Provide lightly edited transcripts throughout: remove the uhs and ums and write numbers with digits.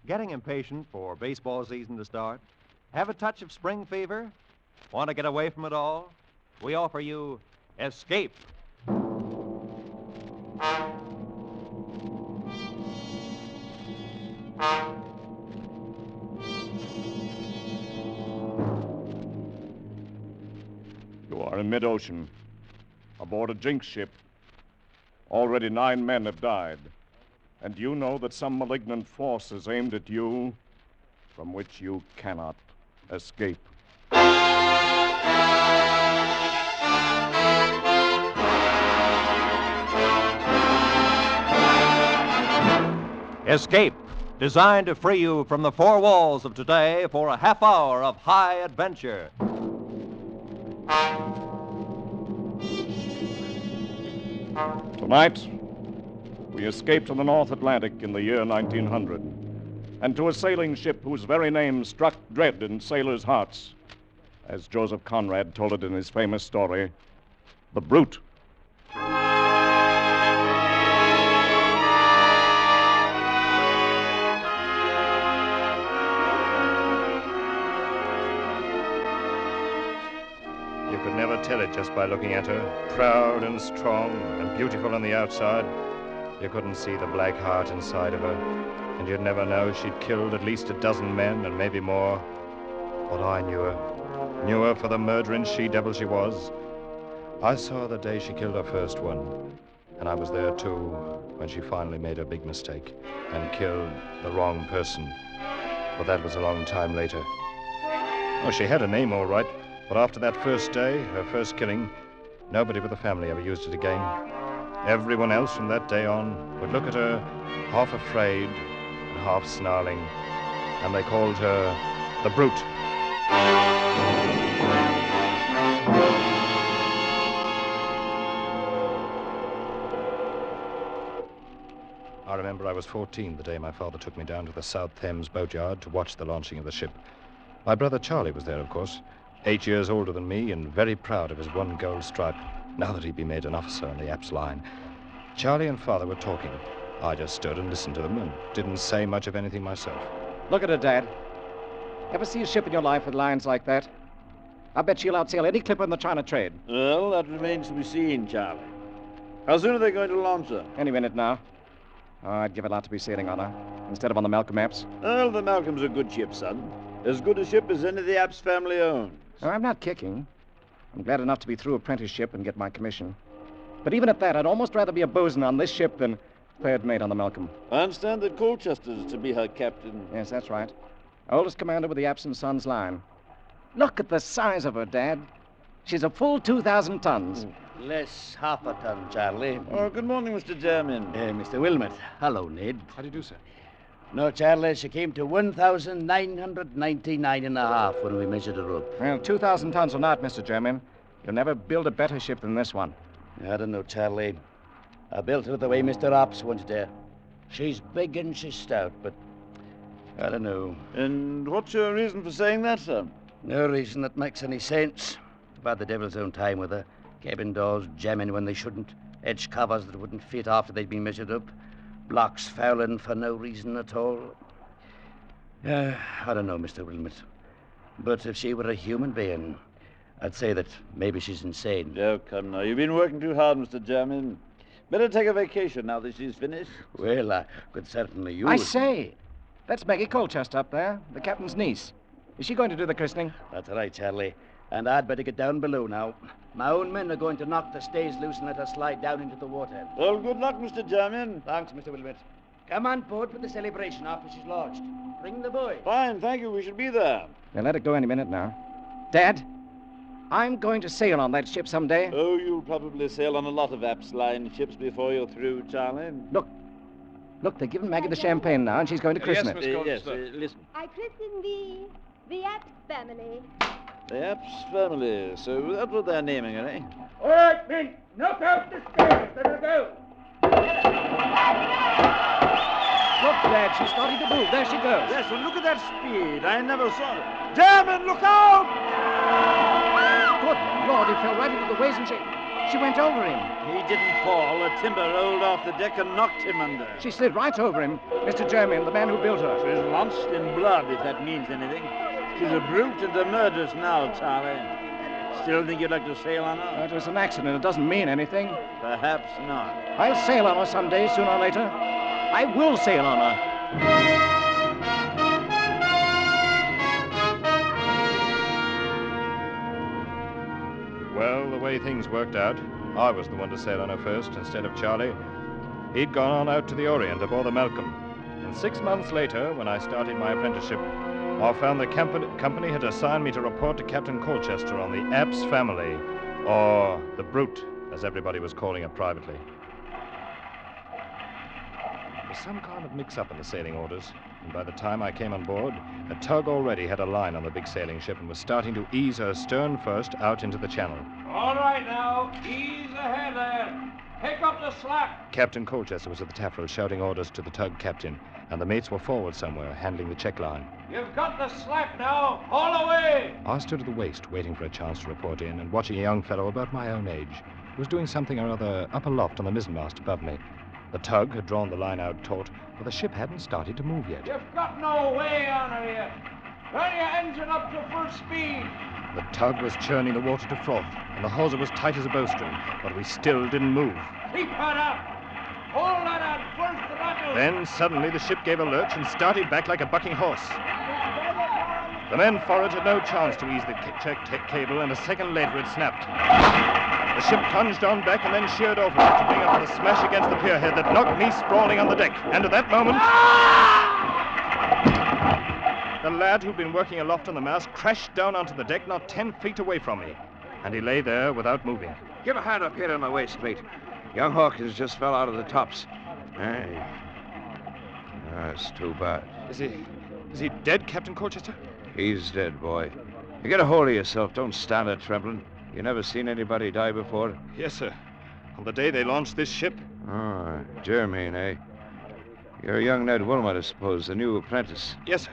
Getting impatient for baseball season to start? Have a touch of spring fever? Want to get away from it all? We offer you Escape. You are in mid-ocean, aboard a jinx ship. Already 9 men have died. And you know that some malignant force is aimed at you from which you cannot escape. Escape, designed to free you from the four walls of today for a half hour of high adventure. Tonight, we escape to the North Atlantic in the year 1900, and to a sailing ship whose very name struck dread in sailors' hearts, as Joseph Conrad told it in his famous story, The Brute. You could never tell it just by looking at her, proud and strong and beautiful on the outside. You couldn't see the black heart inside of her, and you'd never know she'd killed at least 12 men and maybe more. But I knew her for the murdering she-devil she was. I saw her the day she killed her first one, and I was there too when she finally made her big mistake and killed the wrong person. But that was a long time later. Oh, she had a name all right. But after that first day, her first killing, nobody but the family ever used it again. Everyone else from that day on would look at her half afraid and half snarling, and they called her the Brute. I remember I was 14 the day my father took me down to the South Thames boatyard to watch the launching of the ship. My brother Charlie was there, of course, 8 years older than me and very proud of his 1 gold stripe, now that he'd been made an officer on the Apps line. Charlie and Father were talking. I just stood and listened to them and didn't say much of anything myself. Look at her, Dad. Ever see a ship in your life with lines like that? I bet she'll outsail any clipper in the China trade. Well, that remains to be seen, Charlie. How soon are they going to launch her? Any minute now. Oh, I'd give a lot to be sailing on her, instead of on the Malcolm Apps. Well, the Malcolm's a good ship, son. As good a ship as any the Apps family owns. Oh, I'm not kicking. I'm glad enough to be through apprenticeship and get my commission. But even at that, I'd almost rather be a bosun on this ship than third mate on the Malcolm. I understand that Colchester's to be her captain. Yes, that's right. Oldest commander with the Apps and Sons line. Look at the size of her, Dad. She's a full 2,000 tons. Less half a ton, Charlie. Oh, good morning, Mr. Jermyn. Mr. Wilmot. Hello, Ned. How do you do, sir? No, Charlie, she came to 1,999 and a half when we measured her up. Well, 2,000 tons or not, Mr. Jermyn, you'll never build a better ship than this one. I don't know, Charlie. I built her the way Mr. Ops wanted her. She's big and she's stout, but I don't know. And what's your reason for saying that, sir? No reason that makes any sense. About the devil's own time with her. Cabin doors jamming when they shouldn't. Edge covers that wouldn't fit after they'd been measured up. Blocks fouling for no reason at all. I don't know, Mr. Wilmot. But if she were a human being, I'd say that maybe she's insane. Oh, come now. You've been working too hard, Mr. Jermyn. Better take a vacation now that she's finished. Well, I could certainly use... I say, that's Maggie Colchester up there, the captain's niece. Is she going to do the christening? That's right, Charlie. And I'd better get down below now. My own men are going to knock the stays loose and let her slide down into the water. Well, good luck, Mr. Jermyn. Thanks, Mr. Wilmot. Come on board for the celebration after she's lodged. Bring the boy. Fine, thank you. We shall be there. They'll let it go any minute now. Dad, I'm going to sail on that ship someday. Oh, you'll probably sail on a lot of Apps line ships before you're through, Charlie. Look, they're giving Maggie the champagne now, and she's going to christen it. Yes, listen. I christen the Apps family. The Apps family. So that's what they're naming her, eh? All right, men. Knock out the stays. Let her go. Look, Dad, she's starting to move. There she goes. Yes, well, look at that speed. I never saw it. Jermyn, look out! Good Lord, he fell right into the waves and she... She went over him. He didn't fall. The timber rolled off the deck and knocked him under. She slid right over him. Mr. Jeremy, the man who built her. She's launched in blood, if that means anything. She's a brute and a murderess now, Charlie. Still think you'd like to sail on her? It was an accident. It doesn't mean anything. Perhaps not. I'll sail on her someday, sooner or later. I will sail on her. Well, the way things worked out, I was the one to sail on her first instead of Charlie. He'd gone on out to the Orient aboard the Malcolm. And 6 months later, when I started my apprenticeship, I found the company had assigned me to report to Captain Colchester on the Apps family, or the Brute, as everybody was calling it privately. There was some kind of mix-up in the sailing orders, and by the time I came on board, a tug already had a line on the big sailing ship and was starting to ease her stern first out into the channel. All right now, ease ahead there. Pick up the slack. Captain Colchester was at the taffrail shouting orders to the tug captain, and the mates were forward somewhere, handling the check line. You've got the slack now. Haul away. I stood at the waist, waiting for a chance to report in, and watching a young fellow about my own age, who was doing something or other up aloft on the mizzenmast above me. The tug had drawn the line out taut, but the ship hadn't started to move yet. You've got no way on her yet. Turn your engine up to full speed. The tug was churning the water to froth, and the hawser was tight as a bowstring, but we still didn't move. Keep her up. Hold that on first throttle. Then suddenly the ship gave a lurch and started back like a bucking horse. The men forward had no chance to ease the check cable, and a second later it snapped. The ship plunged on back and then sheered over to bring up with a smash against the pierhead that knocked me sprawling on the deck. And at that moment, the lad who'd been working aloft on the mast crashed down onto the deck not 10 feet away from me. And he lay there without moving. Give a hand up here on my waist, mate. Young Hawkins just fell out of the tops. Hey. That's too bad. Is he dead, Captain Colchester? He's dead, boy. You get a hold of yourself. Don't stand there trembling. You never seen anybody die before? Yes, sir. On the day they launched this ship. Oh, Jermaine, eh? You're young Ned Wilmot, I suppose, the new apprentice. Yes, sir.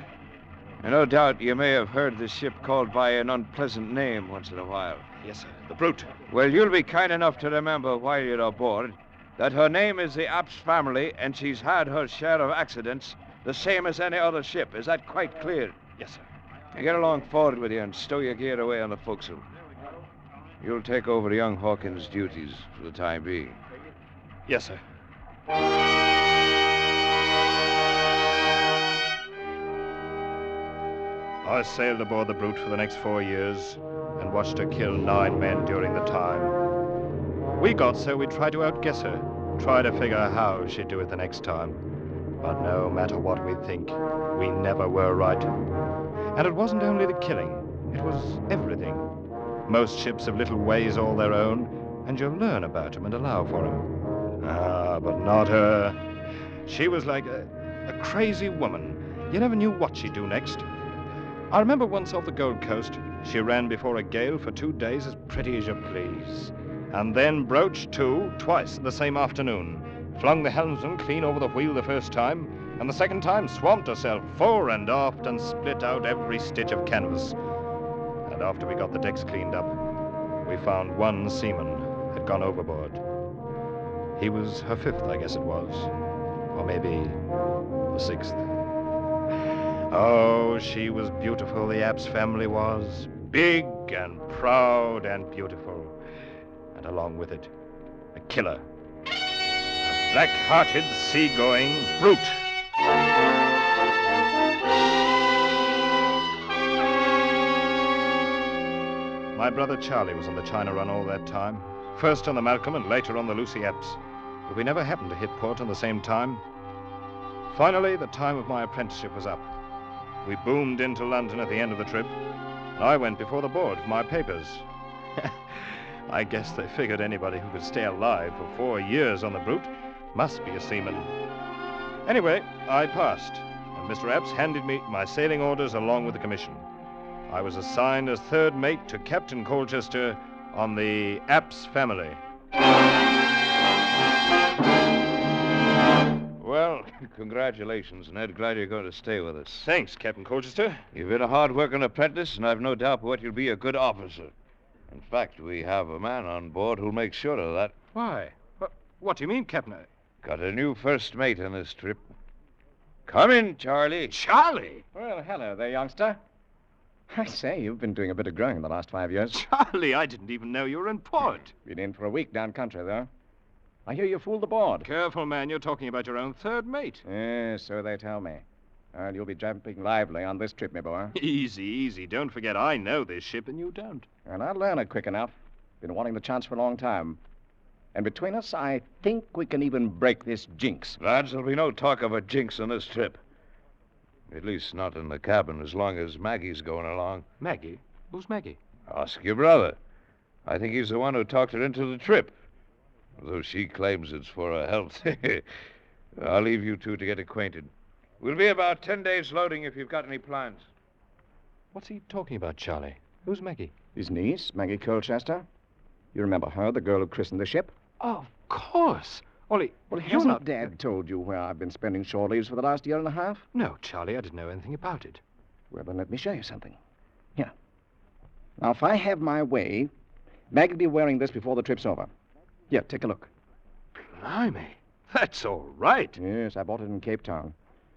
And no doubt you may have heard the ship called by an unpleasant name once in a while. Yes, sir. The Brute. Well, you'll be kind enough to remember while you're aboard that her name is the Apps family, and she's had her share of accidents, the same as any other ship. Is that quite clear? Yes, sir. Now get along forward with you and stow your gear away on the forecastle. You'll take over young Hawkins' duties for the time being. Yes, sir. I sailed aboard the Brute for the next 4 years and watched her kill 9 men during the time. We got so we tried to outguess her, try to figure how she'd do it the next time. But no matter what we think, we never were right. And it wasn't only the killing, it was everything. Most ships have little ways all their own, and you'll learn about them and allow for them. Ah, but not her. She was like a crazy woman. You never knew what she'd do next. I remember once off the Gold Coast, she ran before a gale for 2 days as pretty as you please. And then broached to twice the same afternoon. Flung the helmsman clean over the wheel the first time, and the second time swamped herself fore and aft and split out every stitch of canvas. And after we got the decks cleaned up, we found 1 seaman had gone overboard. He was her 5th, I guess it was. Or maybe the 6th. Oh, she was beautiful, the Apps family was. Big and proud and beautiful. And along with it, a killer. A black-hearted, sea-going brute. My brother Charlie was on the China run all that time. First on the Malcolm and later on the Lucy Apps. But we never happened to hit port on the same time. Finally, the time of my apprenticeship was up. We boomed into London at the end of the trip, and I went before the board for my papers. I guess they figured anybody who could stay alive for 4 years on the Brute must be a seaman. Anyway, I passed, and Mr. Apps handed me my sailing orders along with the commission. I was assigned as 3rd mate to Captain Colchester on the Apps family. Well, congratulations, Ned. Glad you're going to stay with us. Thanks, Captain Colchester. You've been a hard-working apprentice, and I've no doubt but you'll be a good officer. In fact, we have a man on board who'll make sure of that. Why? What do you mean, Captain? Got a new first mate on this trip. Come in, Charlie. Charlie? Well, hello there, youngster. I say, you've been doing a bit of growing the last 5 years. Charlie, I didn't even know you were in port. Been in for a week down country, though. I hear you fooled the board. Careful, man. You're talking about your own third mate. Yes, so they tell me. Well, you'll be jumping lively on this trip, my boy. Easy, easy. Don't forget, I know this ship and you don't. And I'll learn it quick enough. Been wanting the chance for a long time. And between us, I think we can even break this jinx. Lads, there'll be no talk of a jinx on this trip. At least not in the cabin as long as Maggie's going along. Maggie? Who's Maggie? Ask your brother. I think he's the one who talked her into the trip. Although she claims it's for her health. I'll leave you two to get acquainted. We'll be about 10 days loading if you've got any plans. What's he talking about, Charlie? Who's Maggie? His niece, Maggie Colchester. You remember her, the girl who christened the ship? Oh, of course. Ollie, Well, you're hasn't not... Dad told you where I've been spending shore leaves for the last year and a half? No, Charlie, I didn't know anything about it. Well, then let me show you something. Here. Now, if I have my way, Maggie'll be wearing this before the trip's over. Here, take a look. Blimey, that's all right. Yes, I bought it in Cape Town.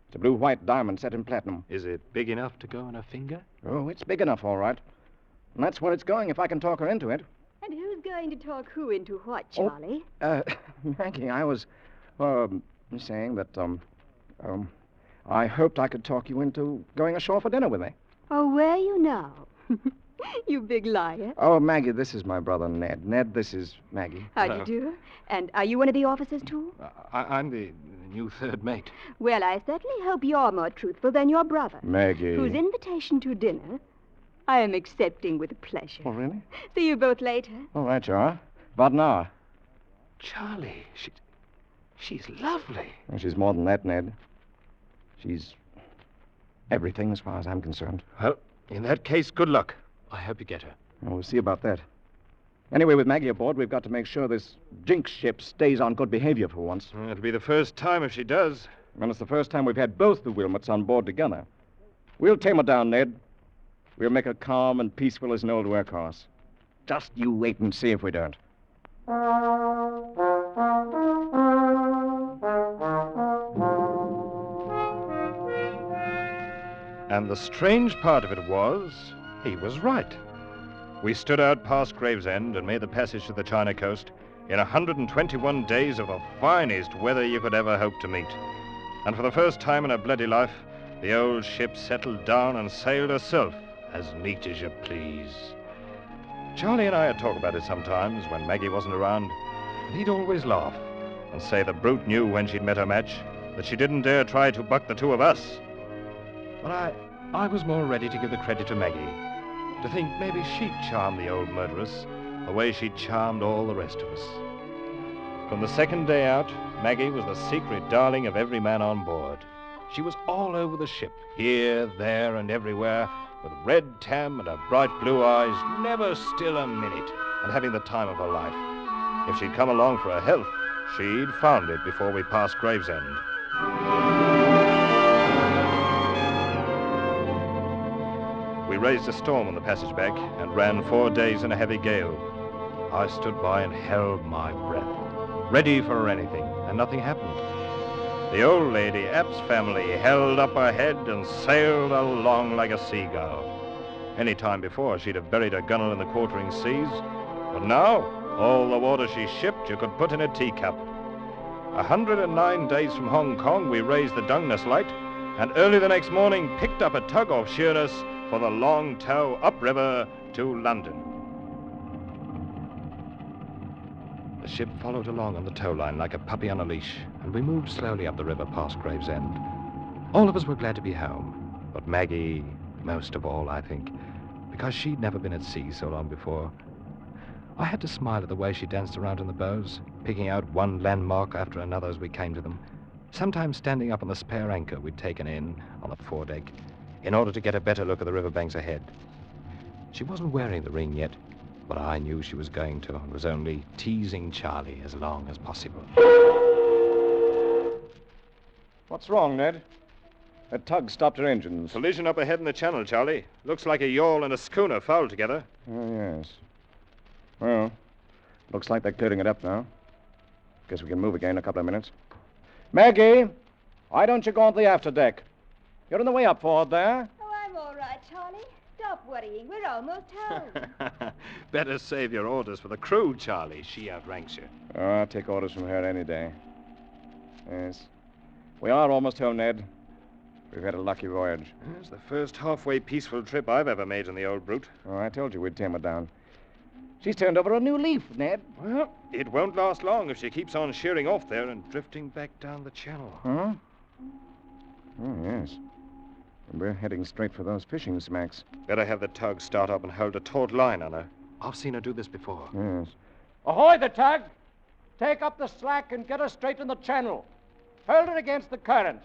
It's a blue-white diamond set in platinum. Is it big enough to go on a finger? Oh, it's big enough, all right. And that's where it's going if I can talk her into it. And who's going to talk who into what, Charlie? Maggie, I was, saying that, I hoped I could talk you into going ashore for dinner with me. Oh, where you now? You big liar. Oh, Maggie, this is my brother Ned. Ned, this is Maggie. How do you do? And are you one of the officers, too? I'm the new third mate. Well, I certainly hope you're more truthful than your brother. Maggie. Whose invitation to dinner I am accepting with pleasure. Oh, really? See you both later. All right, you are. About an hour. Charlie, she's lovely. Well, she's more than that, Ned. She's everything as far as I'm concerned. Well, in that case, good luck. I hope you get her. Well, we'll see about that. Anyway, with Maggie aboard, we've got to make sure this jinx ship stays on good behavior for once. It'll be the first time if she does. And it's the first time we've had both the Wilmots on board together. We'll tame her down, Ned. We'll make her calm and peaceful as an old workhorse. Just you wait and see if we don't. And the strange part of it was, he was right. We stood out past Gravesend and made the passage to the China coast in 121 days of the finest weather you could ever hope to meet. And for the first time in her bloody life, the old ship settled down and sailed herself, as neat as you please. Charlie and I would talk about it sometimes when Maggie wasn't around, and he'd always laugh and say the brute knew when she'd met her match that she didn't dare try to buck the two of us. But I was more ready to give the credit to Maggie, to think maybe she'd charm the old murderess the way she'd charmed all the rest of us. From the second day out, Maggie was the secret darling of every man on board. She was all over the ship, here, there, and everywhere, with red tam and her bright blue eyes, never still a minute, and having the time of her life. If she'd come along for her health, she'd found it before we passed Gravesend. We raised a storm on the passage back and ran 4 days in a heavy gale. I stood by and held my breath, ready for anything, and nothing happened. The old lady, App's family, held up her head and sailed along like a seagull. Any time before, she'd have buried her gunwale in the quartering seas, but now, all the water she shipped you could put in a teacup. 109 days from Hong Kong, we raised the Dungness Light, and early the next morning picked up a tug off Sheerness for the long tow upriver to London. The ship followed along on the tow line like a puppy on a leash, and we moved slowly up the river past Gravesend. All of us were glad to be home, but Maggie most of all, I think, because she'd never been at sea so long before. I had to smile at the way she danced around in the bows, picking out one landmark after another as we came to them, sometimes standing up on the spare anchor we'd taken in on the foredeck in order to get a better look at the riverbanks ahead. She wasn't wearing the ring yet, but I knew she was going to and was only teasing Charlie as long as possible. What's wrong, Ned? That tug stopped her engines. Collision up ahead in the channel, Charlie. Looks like a yawl and a schooner fouled together. Oh, yes. Well, looks like they're clearing it up now. Guess we can move again in a couple of minutes. Maggie, why don't you go on the afterdeck? You're on the way up forward there. Oh, I'm all right, Charlie. Stop worrying. We're almost home. Better save your orders for the crew, Charlie. She outranks you. Oh, I'll take orders from her any day. Yes. We are almost home, Ned. We've had a lucky voyage. It's the first halfway peaceful trip I've ever made in the old brute. Oh, I told you we'd tame her down. She's turned over a new leaf, Ned. Well, it won't last long if she keeps on sheering off there and drifting back down the channel. Huh? Oh, yes. And we're heading straight for those fishing smacks. Better have the tug start up and hold a taut line on her. I've seen her do this before. Yes. Ahoy, the tug! Take up the slack and get her straight in the channel. Hold her against the current.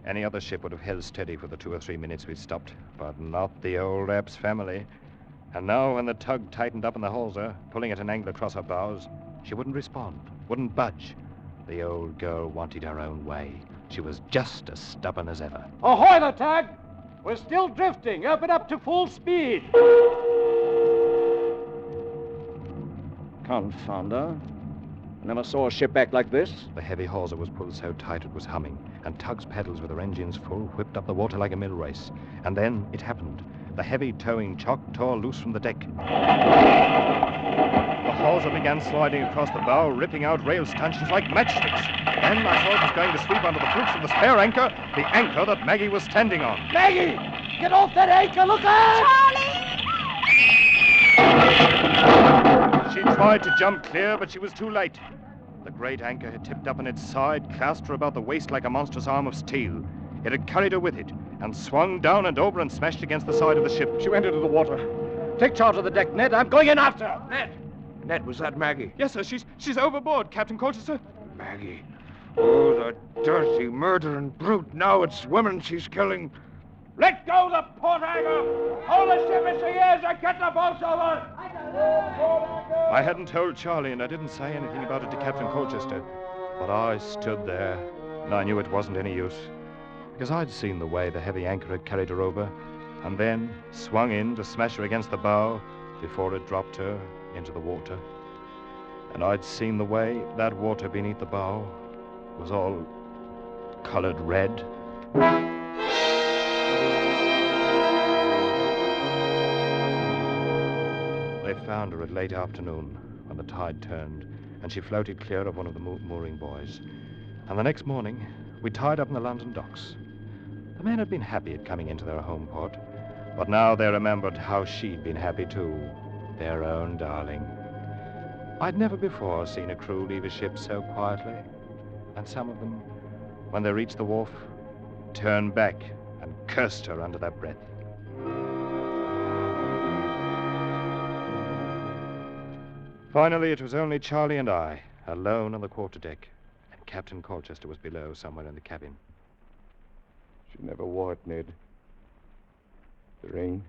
Any other ship would have held steady for the 2 or 3 minutes we stopped, but not the old Epps family. And now, when the tug tightened up in the hawser, pulling at an angle across her bows, she wouldn't respond, wouldn't budge. The old girl wanted her own way. She was just as stubborn as ever. Ahoy, the tug! We're still drifting. Open up to full speed. Confound her. Never saw a ship act like this. The heavy hawser was pulled so tight it was humming, and Tug's pedals with her engines full whipped up the water like a mill race. And then it happened. The heavy towing chock tore loose from the deck. The hawser began sliding across the bow, ripping out rail stanchions like matchsticks. Then I saw it was going to sweep under the flukes of the spare anchor, the anchor that Maggie was standing on. Maggie! Get off that anchor! Look out! Charlie! She tried to jump clear, but she was too late. The great anchor had tipped up on its side, clasped her about the waist like a monstrous arm of steel. It had carried her with it, and swung down and over and smashed against the side of the ship. She went into the water. Take charge of the deck, Ned. I'm going in after her. Ned! Ned, was that Maggie? Yes, sir. She's overboard, Captain Colchester. Maggie. Oh, the dirty, murdering brute. Now it's women she's killing. Let go the port anchor! Hold the ship as she is and get the boats over! I hadn't told Charlie, and I didn't say anything about it to Captain Colchester. But I stood there, and I knew it wasn't any use. Because I'd seen the way the heavy anchor had carried her over, and then swung in to smash her against the bow before it dropped her into the water. And I'd seen the way that water beneath the bow was all colored red. They found her at late afternoon when the tide turned, and she floated clear of one of the mooring buoys. And the next morning, we tied up in the London docks. The men had been happy at coming into their home port, but now they remembered how she'd been happy too, their own darling. I'd never before seen a crew leave a ship so quietly, and some of them, when they reached the wharf, turned back and cursed her under their breath. Finally, it was only Charlie and I, alone on the quarterdeck, and Captain Colchester was below somewhere in the cabin. She never wore it, Ned. The ring.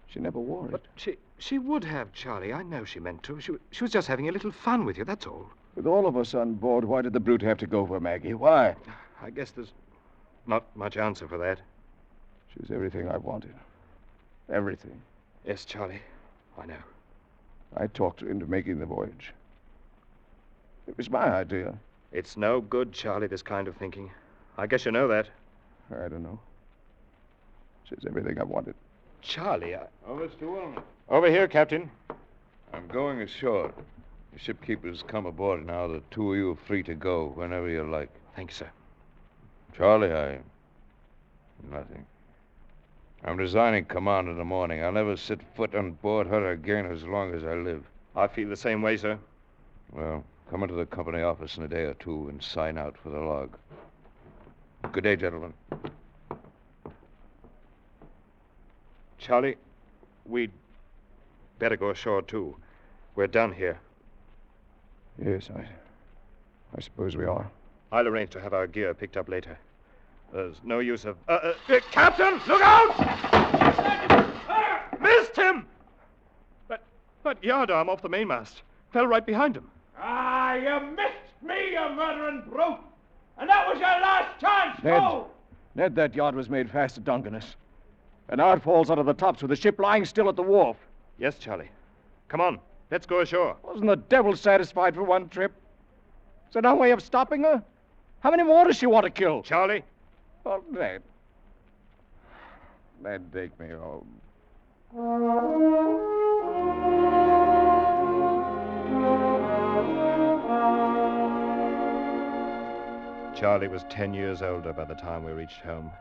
She never wore it. But she would have, Charlie. I know she meant to. She was just having a little fun with you, that's all. With all of us on board, why did the brute have to go for Maggie? Why? I guess there's not much answer for that. She was everything I wanted. Everything. Yes, Charlie. I know. I talked her into making the voyage. It was my idea. It's no good, Charlie, this kind of thinking. I guess you know that. I don't know. She's everything I wanted. Charlie, Oh, Mr. Wilmot. Over here, Captain. I'm going ashore. The shipkeeper's come aboard now. The two of you are free to go whenever you like. Thank you, sir. Charlie, nothing. I'm resigning command in the morning. I'll never set foot on board her again as long as I live. I feel the same way, sir. Well, come into the company office in a day or two and sign out for the log. Good day, gentlemen. Charlie, we'd better go ashore, too. We're done here. Yes, I suppose we are. I'll arrange to have our gear picked up later. There's no use of... Captain, look out! Missed him! That yardarm off the mainmast fell right behind him. Ah, you missed me, you murdering brute! And that was your last chance, too! Ned, that yard was made fast at Dungeness. And now it falls out of the tops with the ship lying still at the wharf. Yes, Charlie. Come on. Let's go ashore. Wasn't the devil satisfied for one trip? Is there no way of stopping her? How many more does she want to kill? Charlie? Oh, Ned. Ned, take me home. Charlie was 10 years older by the time we reached home,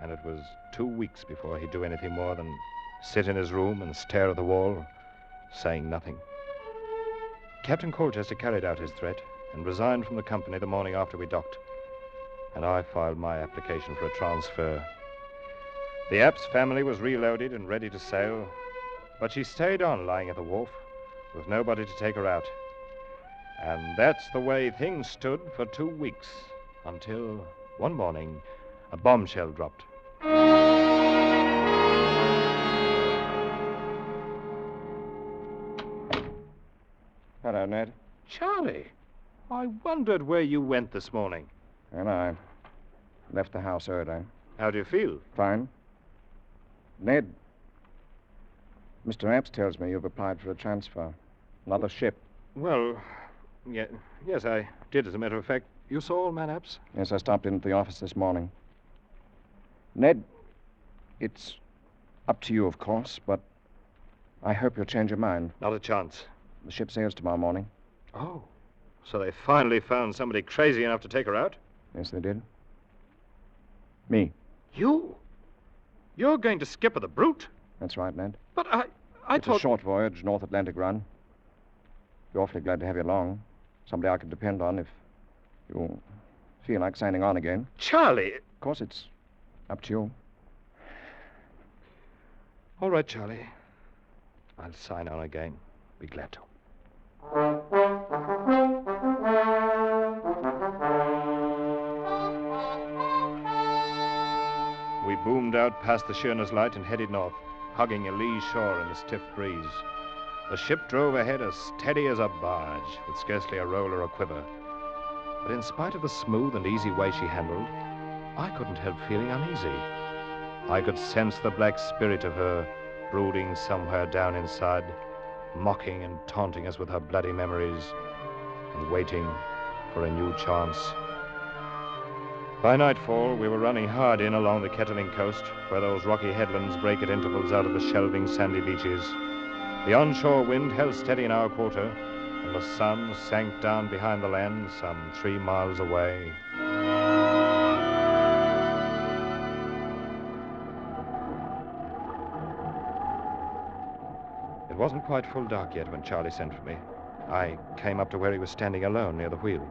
and it was 2 weeks before he'd do anything more than sit in his room and stare at the wall, saying nothing. Captain Colchester carried out his threat and resigned from the company the morning after we docked, and I filed my application for a transfer. The Epps family was reloaded and ready to sail, but she stayed on lying at the wharf with nobody to take her out. And that's the way things stood for 2 weeks, until one morning a bombshell dropped. Hello, Ned. Charlie, I wondered where you went this morning. And I left the house early. How do you feel? Fine. Ned, Mr. Epps tells me you've applied for a transfer. Another ship. Well, yes, I did, as a matter of fact. You saw old man Epps? Yes, I stopped in at the office this morning. Ned, it's up to you, of course, but I hope you'll change your mind. Not a chance. The ship sails tomorrow morning. Oh, so they finally found somebody crazy enough to take her out? Yes, they did. Me. You? You're going to skip with the Brute? That's right, Ned. But I it's thought... a short voyage, North Atlantic run. Be awfully glad to have you along. Somebody I can depend on if you feel like signing on again. Charlie! Of course, it's up to you. All right, Charlie. I'll sign on again. Be glad to. We boomed out past the Sheerness Light and headed north, hugging a lee shore in the stiff breeze. The ship drove ahead as steady as a barge, with scarcely a roll or a quiver. But in spite of the smooth and easy way she handled, I couldn't help feeling uneasy. I could sense the black spirit of her brooding somewhere down inside, mocking and taunting us with her bloody memories, and waiting for a new chance. By nightfall, we were running hard in along the Kettling coast, where those rocky headlands break at intervals out of the shelving sandy beaches. The onshore wind held steady in our quarter, and the sun sank down behind the land some 3 miles away. It wasn't quite full dark yet when Charlie sent for me. I came up to where he was standing alone near the wheel.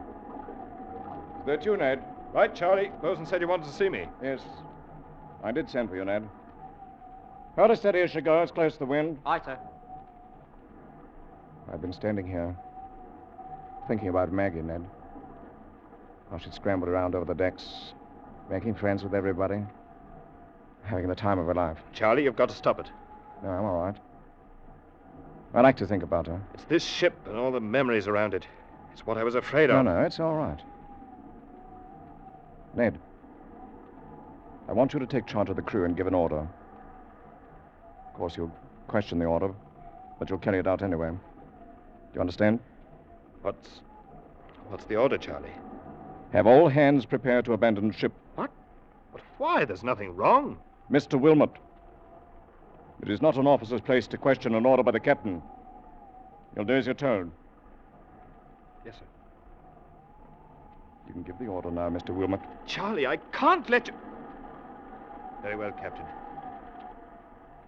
Is that you, Ned? Right, Charlie. Bosun said you wanted to see me. Yes. I did send for you, Ned. Hold her steady as she goes, close to the wind. Aye, sir. I've been standing here, thinking about Maggie, Ned. How she'd scrambled around over the decks, making friends with everybody, having the time of her life. Charlie, you've got to stop it. No, I'm all right. I like to think about her. It's this ship and all the memories around it. It's what I was afraid of. No, it's all right. Ned, I want you to take charge of the crew and give an order. Of course, you'll question the order, but you'll carry it out anyway. Do you understand? What's the order, Charlie? Have all hands prepared to abandon ship. What? But why? There's nothing wrong. Mr. Wilmot, it is not an officer's place to question an order by the captain. You'll do as you're told. Yes, sir. You can give the order now, Mr. Wilmot. Charlie, I can't let you... Very well, Captain.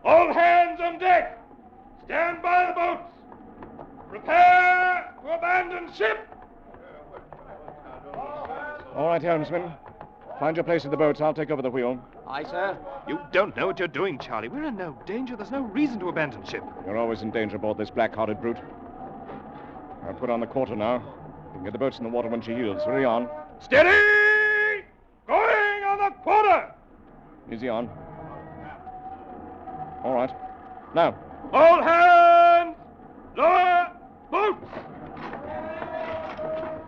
All hands on deck! Stand by the boats! Prepare to abandon ship! All right, helmsman. Find your place in the boats. I'll take over the wheel. Aye, sir. You don't know what you're doing, Charlie. We're in no danger. There's no reason to abandon ship. You're always in danger aboard this black-hearted brute. I'll put on the quarter now. You can get the boats in the water when she yields. Hurry on. Steady! Going on the quarter! Easy on. All right. Now. All hands! Lower boats!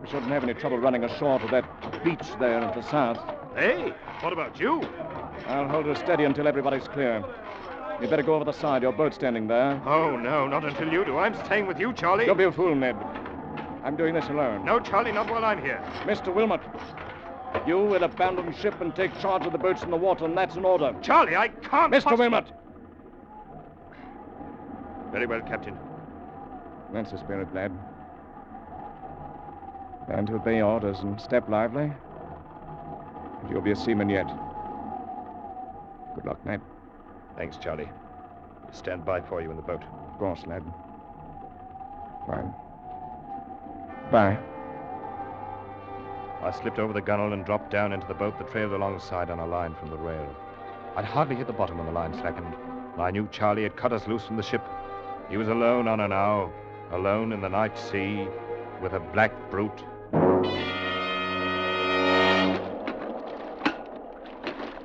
We shouldn't have any trouble running ashore to that beach there at the south. Hey, what about you? I'll hold her steady until everybody's clear. You'd better go over the side. Your boat's standing there. Oh, no, not until you do. I'm staying with you, Charlie. Don't be a fool, Ned. I'm doing this alone. No, Charlie, not while I'm here. Mr. Wilmot, you will abandon ship and take charge of the boats in the water, and that's an order. Charlie, I can't... Mr. Wilmot! Very well, Captain. That's the spirit, lad. And to obey orders and step lively. And you'll be a seaman yet. Good luck, Ned. Thanks, Charlie. Stand by for you in the boat. Of course, lad. Fine. Bye. I slipped over the gunwale and dropped down into the boat that trailed alongside on a line from the rail. I'd hardly hit the bottom when the line slackened. I knew Charlie had cut us loose from the ship. He was alone on her now, alone in the night sea, with a black brute.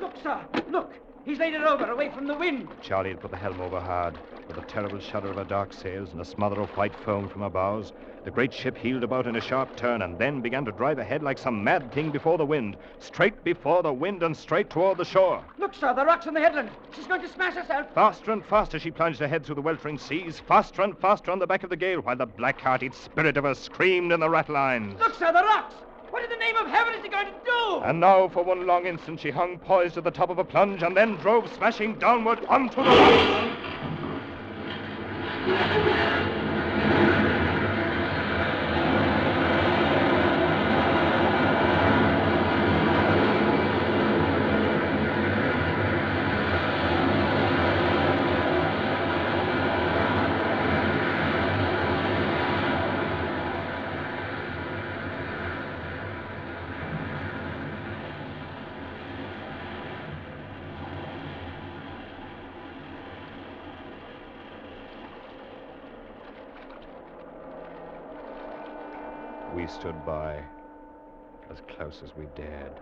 Look, sir, look! He's laid it over, away from the wind. Charlie had put the helm over hard. With a terrible shudder of her dark sails and a smother of white foam from her bows, the great ship heeled about in a sharp turn and then began to drive ahead like some mad thing before the wind. Straight before the wind and straight toward the shore. Look, sir, the rocks on the headland. She's going to smash herself. Faster and faster she plunged ahead through the weltering seas, faster and faster on the back of the gale, while the black-hearted spirit of her screamed in the ratlines. Look, sir, the rocks! What in the name of heaven is he going to do? And now, for one long instant, she hung poised at the top of a plunge and then drove smashing downward onto the rocks. We stood by, as close as we dared,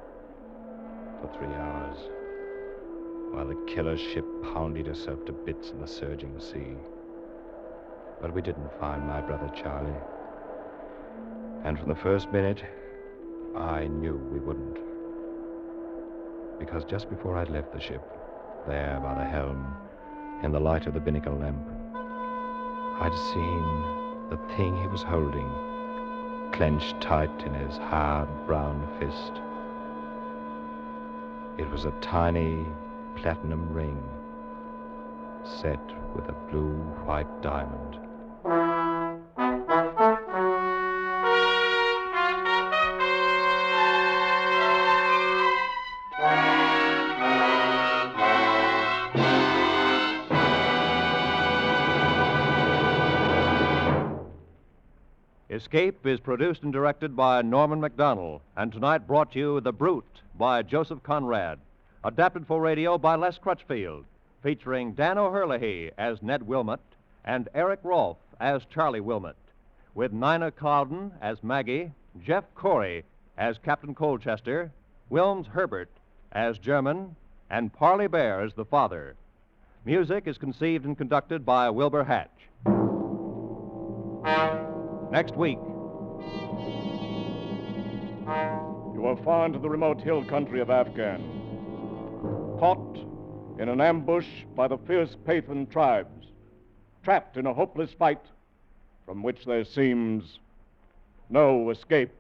for 3 hours, while the killer ship pounded herself to bits in the surging sea. But we didn't find my brother Charlie. And from the first minute, I knew we wouldn't. Because just before I'd left the ship, there by the helm, in the light of the binnacle lamp, I'd seen the thing he was holding clenched tight in his hard brown fist. It was a tiny platinum ring set with a blue-white diamond. Escape is produced and directed by Norman MacDonald, and tonight brought you The Brute by Joseph Conrad, adapted for radio by Les Crutchfield, featuring Dan O'Herlihy as Ned Wilmot and Eric Rolfe as Charlie Wilmot, with Nina Cowden as Maggie, Jeff Corey as Captain Colchester, Wilms Herbert as German, and Parley Bear as the father. Music is conceived and conducted by Wilbur Hatch. Next week. You are far into the remote hill country of Afghan, caught in an ambush by the fierce Pathan tribes, trapped in a hopeless fight from which there seems no escape.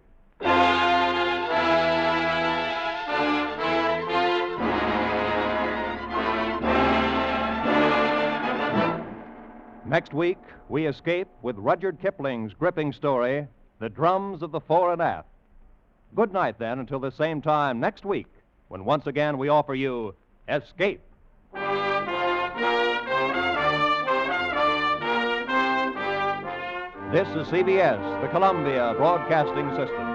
Next week, we escape with Rudyard Kipling's gripping story, The Drums of the Fore and Aft. Good night, then, until the same time next week, when once again we offer you Escape. This is CBS, the Columbia Broadcasting System.